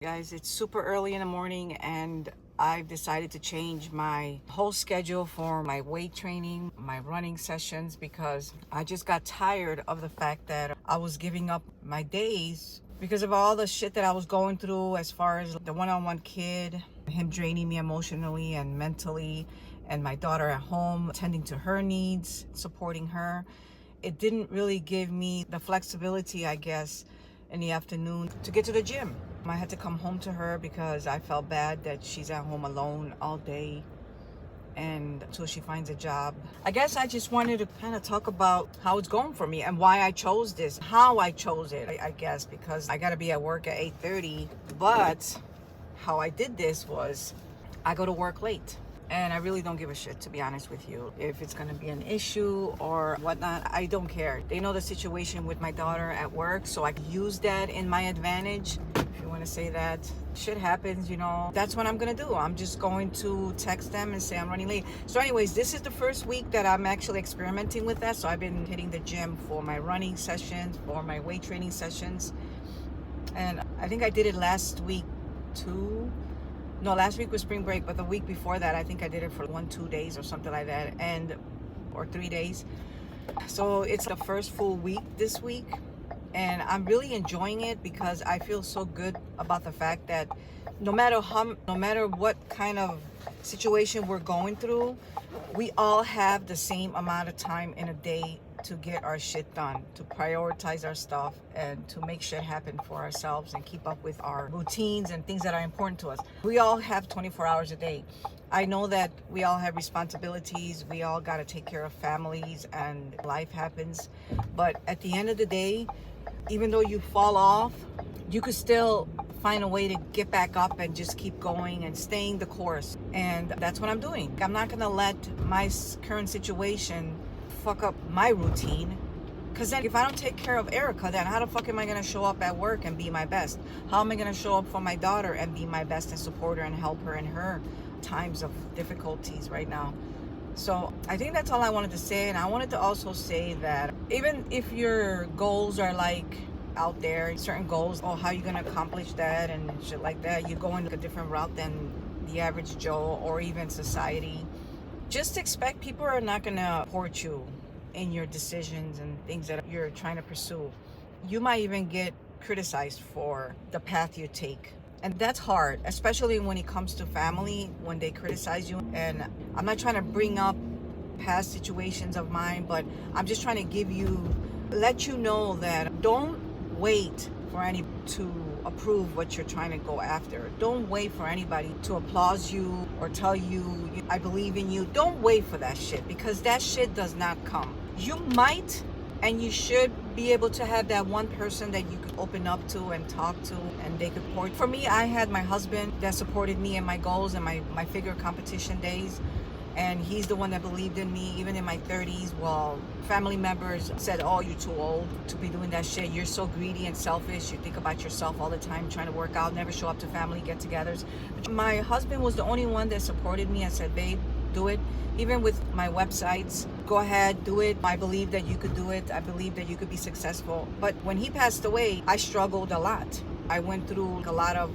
Guys, it's super early in the morning and I've decided to change my whole schedule for my weight training, my running sessions, because I just got tired of the fact that I was giving up my days because of all the shit that I was going through as far as the one-on-one kid, him draining me emotionally and mentally, and my daughter at home, tending to her needs, supporting her. It didn't really give me the flexibility, I guess, in the afternoon to get to the gym. I had to come home to her because I felt bad that she's at home alone all day and until she finds a job. I guess I just wanted to kind of talk about how it's going for me and why I chose this, how I chose it, I guess, because I got to be at work at 8:30. But how I did this was I go to work late. And I really don't give a shit, to be honest with you. If it's gonna be an issue or whatnot, I don't care. They know the situation with my daughter at work, so I can use that in my advantage. If you wanna say that, shit happens, that's what I'm gonna do. I'm just going to text them and say I'm running late. So anyways, this is the first week that I'm actually experimenting with that. So I've been hitting the gym for my running sessions, for my weight training sessions. And I think I did it last week too. No, last week was spring break, but the week before that, I think I did it for 2 days or something like that, or 3 days. So it's the first full week this week, and I'm really enjoying it because I feel so good about the fact that no matter what kind of situation we're going through, we all have the same amount of time in a day to get our shit done, to prioritize our stuff, and to make shit happen for ourselves and keep up with our routines and things that are important to us. We all have 24 hours a day. I know that we all have responsibilities. We all got to take care of families and life happens. But at the end of the day, even though you fall off, you could still find a way to get back up and just keep going and staying the course. And that's what I'm doing. I'm not going to let my current situation fuck up my routine, because then if I don't take care of Erica, then how the fuck am I going to show up at work and be my best? How am I going to show up for my daughter and be my best and support her and help her in her times of difficulties right now? So I think that's all I wanted to say. And I wanted to also say that even if your goals are like out there, certain goals, or how you're going to accomplish that and shit like that, you're going a different route than the average Joe or even society. Just expect people are not going to support you in your decisions and things that you're trying to pursue. You might even get criticized for the path you take. And that's hard, especially when it comes to family, when they criticize you. And I'm not trying to bring up past situations of mine, but I'm just trying to let you know that don't wait for any to approve what you're trying to go after. Don't wait for anybody to applaud you or tell you, I believe in you. Don't wait for that shit, because that shit does not come. You might and you should be able to have that one person that you could open up to and talk to, and they could support. For me, I had my husband that supported me in my goals and my figure competition days. And he's the one that believed in me even in my 30s, while family members said, oh, you're too old to be doing that shit. You're so greedy and selfish. You think about yourself all the time, trying to work out, never show up to family get-togethers. My husband was the only one that supported me and said, babe, do it. Even with my websites, go ahead, do it. I believe that you could do it. I believe that you could be successful. But when he passed away, I struggled a lot. I went through a lot of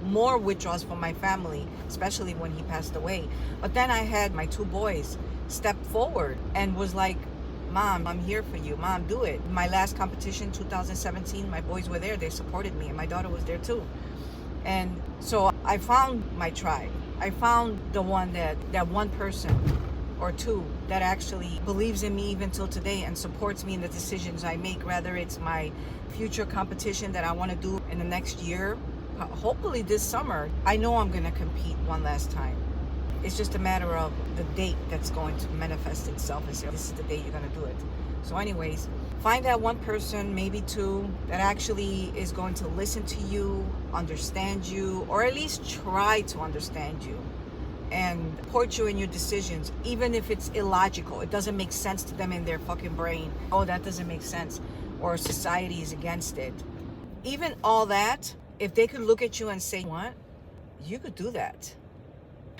more withdrawals from my family, especially when he passed away. But then I had my 2 boys step forward and was like, Mom, I'm here for you. Mom, do it. My last competition, 2017, my boys were there. They supported me, and my daughter was there too. And so I found my tribe. I found the one that one person or two that actually believes in me even till today and supports me in the decisions I make, whether it's my future competition that I want to do in the next year, hopefully this summer. I know I'm going to compete one last time. It's just a matter of the date that's going to manifest itself and say, this is the date you're going to do it. So anyways, find that one person, maybe 2, that actually is going to listen to you, understand you, or at least try to understand you and support you in your decisions, even if it's illogical. It doesn't make sense to them in their fucking brain. Oh, that doesn't make sense. Or society is against it. Even all that, if they could look at you and say, what? You could do that.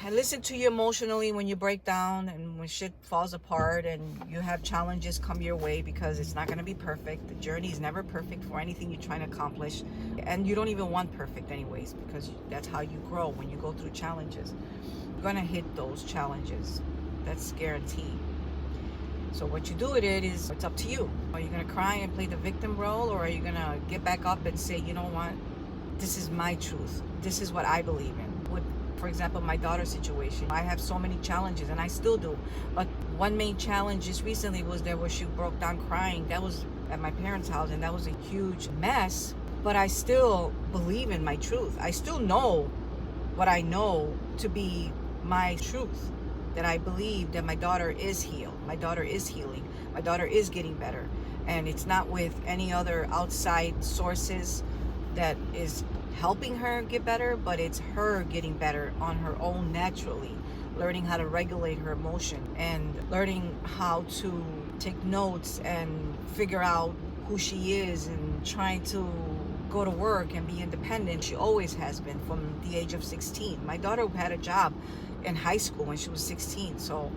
I listen to you emotionally when you break down and when shit falls apart and you have challenges come your way, because it's not going to be perfect. The journey is never perfect for anything you're trying to accomplish. And you don't even want perfect anyways, because that's how you grow when you go through challenges. You're going to hit those challenges. That's guaranteed. So what you do with it is, it's up to you. Are you going to cry and play the victim role, or are you going to get back up and say, you know what? This is my truth. This is what I believe in. With, for example, my daughter's situation, I have so many challenges, and I still do. But one main challenge just recently was there where she broke down crying. That was at my parents' house, and that was a huge mess. But I still believe in my truth. I still know what I know to be my truth. That I believe that my daughter is healed. My daughter is healing. My daughter is getting better. And it's not with any other outside sources that is helping her get better, but it's her getting better on her own naturally, learning how to regulate her emotion and learning how to take notes and figure out who she is and trying to go to work and be independent. She always has been from the age of 16. My daughter had a job in high school when she was 16, so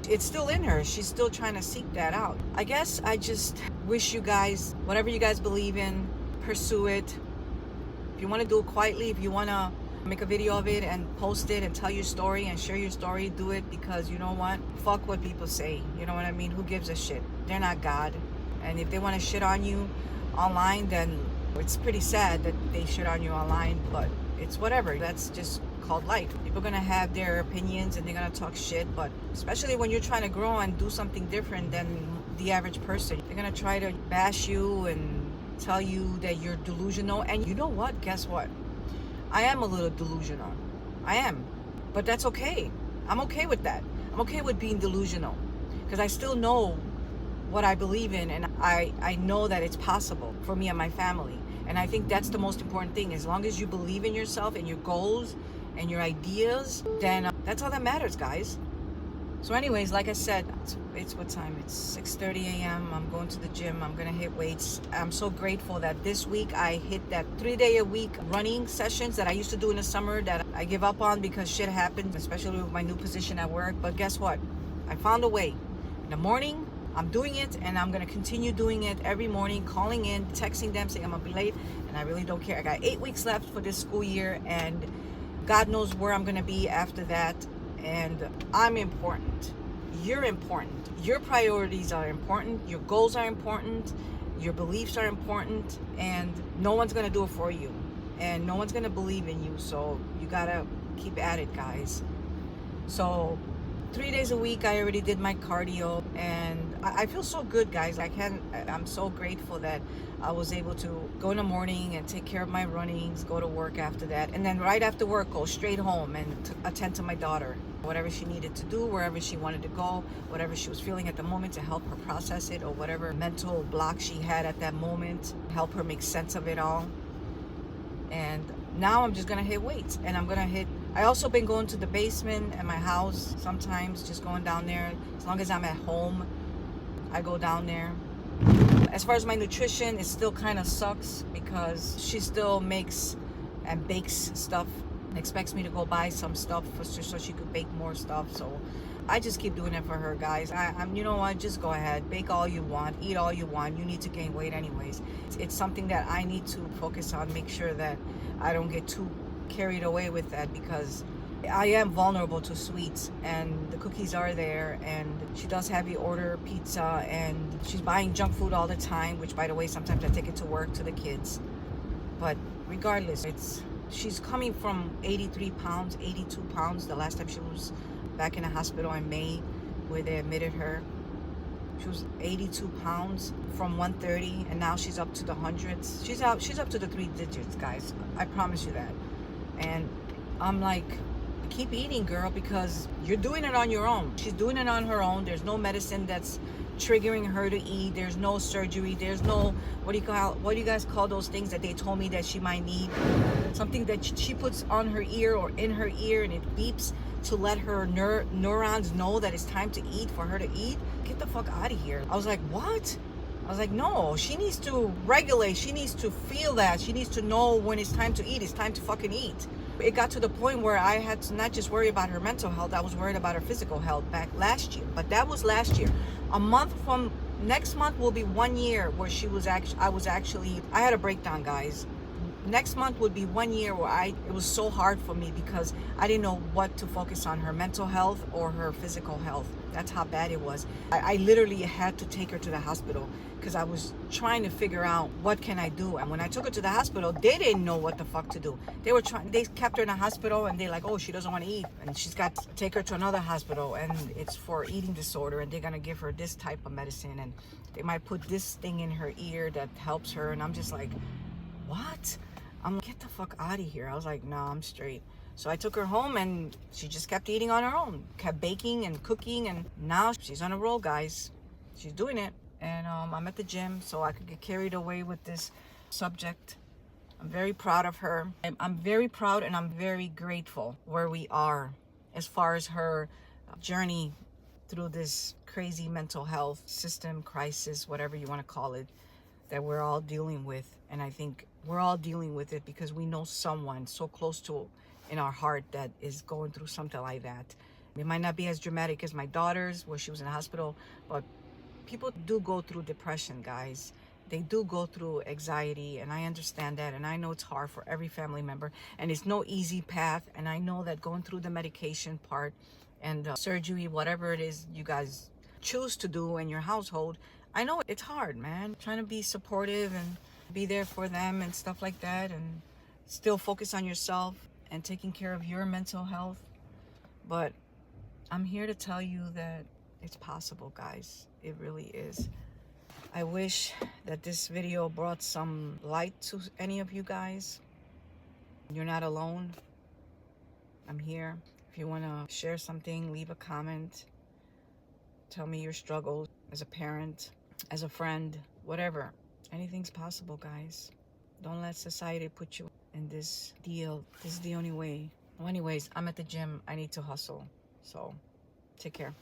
it's still in her. She's still trying to seek that out. I guess I just wish you guys, whatever you guys believe in, pursue it. If you want to do it quietly, if you want to make a video of it and post it and tell your story and share your story, do it, because you know what? Fuck what people say. You know what I mean? Who gives a shit? They're not God. And if they want to shit on you online, then it's pretty sad that they shit on you online, but it's whatever. That's just called life. People are going to have their opinions and they're going to talk shit, but especially when you're trying to grow and do something different than the average person, they're going to try to bash you and tell you that you're delusional. And you know what? Guess what? I am a little delusional. I am. But that's okay. I'm okay with that. I'm okay with being delusional, because I still know what I believe in, and I know that it's possible for me and my family. And I think that's the most important thing. As long as you believe in yourself and your goals and your ideas, then that's all that matters, guys. So anyways, like I said, it's what time? It's 6:30 a.m. I'm going to the gym. I'm going to hit weights. I'm so grateful that this week I hit that 3-day-a-week running sessions that I used to do in the summer that I give up on because shit happened, especially with my new position at work. But guess what? I found a way. In the morning, I'm doing it, and I'm going to continue doing it every morning, calling in, texting them, saying I'm going to be late, and I really don't care. I got 8 weeks left for this school year, and God knows where I'm going to be after that. And I'm important. You're important. Your priorities are important. Your goals are important. Your beliefs are important. And no one's going to do it for you. And no one's going to believe in you. So you got to keep at it, guys. So 3 days a week, I already did my cardio. And I feel so good, guys. I'm so grateful that I was able to go in the morning and take care of my runnings, go to work after that. And then right after work, go straight home and attend to my daughter. Whatever she needed to do, wherever she wanted to go, whatever she was feeling at the moment, to help her process it, or whatever mental block she had at that moment, help her make sense of it all. And now I'm just gonna hit weights, and I also been going to the basement at my house sometimes, just going down there. As long as I'm at home, I go down there. As far as my nutrition, it still kind of sucks because she still makes and bakes stuff, expects me to go buy some stuff so she could bake more stuff. So I just keep doing it for her, guys. I'm you know what, just go ahead, bake all you want, eat all you want. You need to gain weight anyways. It's something that I need to focus on, make sure that I don't get too carried away with that, because I am vulnerable to sweets, and the cookies are there, and she does heavy order pizza, and she's buying junk food all the time, which, by the way, sometimes I take it to work to the kids. But regardless, she's coming from 83 pounds, 82 pounds. The last time she was back in the hospital in May, where they admitted her, she was 82 pounds from 130, and now she's up to the hundreds. She's up to the 3 digits, guys. I promise you that. And I'm like, keep eating, girl, because you're doing it on your own. She's doing it on her own. There's no medicine that's triggering her to eat. There's no surgery. There's no, what do you guys call those things that they told me that she might need? Something that she puts on her ear or in her ear, and it beeps to let her neurons know that it's time to eat, for her to eat. Get the fuck out of here. I was like, what? I was like, no, she needs to regulate. She needs to feel that. She needs to know when it's time to eat. It's time to fucking eat. It got to the point where I had to not just worry about her mental health, I was worried about her physical health back last year. But that was last year. A month from next month will be 1 year where I had a breakdown, guys. Next month would be 1 year where it was so hard for me because I didn't know what to focus on, her mental health or her physical health. That's how bad it was. I literally had to take her to the hospital because I was trying to figure out what can I do. And when I took her to the hospital, they didn't know what the fuck to do. They kept her in the hospital and they're like, oh, she doesn't want to eat. And she's got to take her to another hospital and it's for eating disorder. And they're going to give her this type of medicine. And they might put this thing in her ear that helps her. And I'm just like, what? Get the fuck out of here. I was like, no, I'm straight. So I took her home and she just kept eating on her own, kept baking and cooking, and now she's on a roll, guys. She's doing it. And I'm at the gym so I could get carried away with this subject. I'm very proud of her. I'm very proud and I'm very grateful where we are as far as her journey through this crazy mental health system crisis, whatever you want to call it, that we're all dealing with. And I think we're all dealing with it because we know someone so close to in our heart that is going through something like that. It might not be as dramatic as my daughter's where she was in the hospital, but people do go through depression, guys. They do go through anxiety, and I understand that, and I know it's hard for every family member, and it's no easy path. And I know that going through the medication part and surgery, whatever it is you guys choose to do in your household, I know it's hard, man. Trying to be supportive and be there for them and stuff like that, and still focus on yourself and taking care of your mental health. But I'm here to tell you that it's possible, guys. It really is. I wish that this video brought some light to any of you guys. You're not alone. I'm here. If you want to share something, leave a comment. Tell me your struggles as a parent, as a friend, whatever. Anything's possible, guys. Don't let society put you in this deal. This is the only way. Well, anyways, I'm at the gym. I need to hustle. So, take care.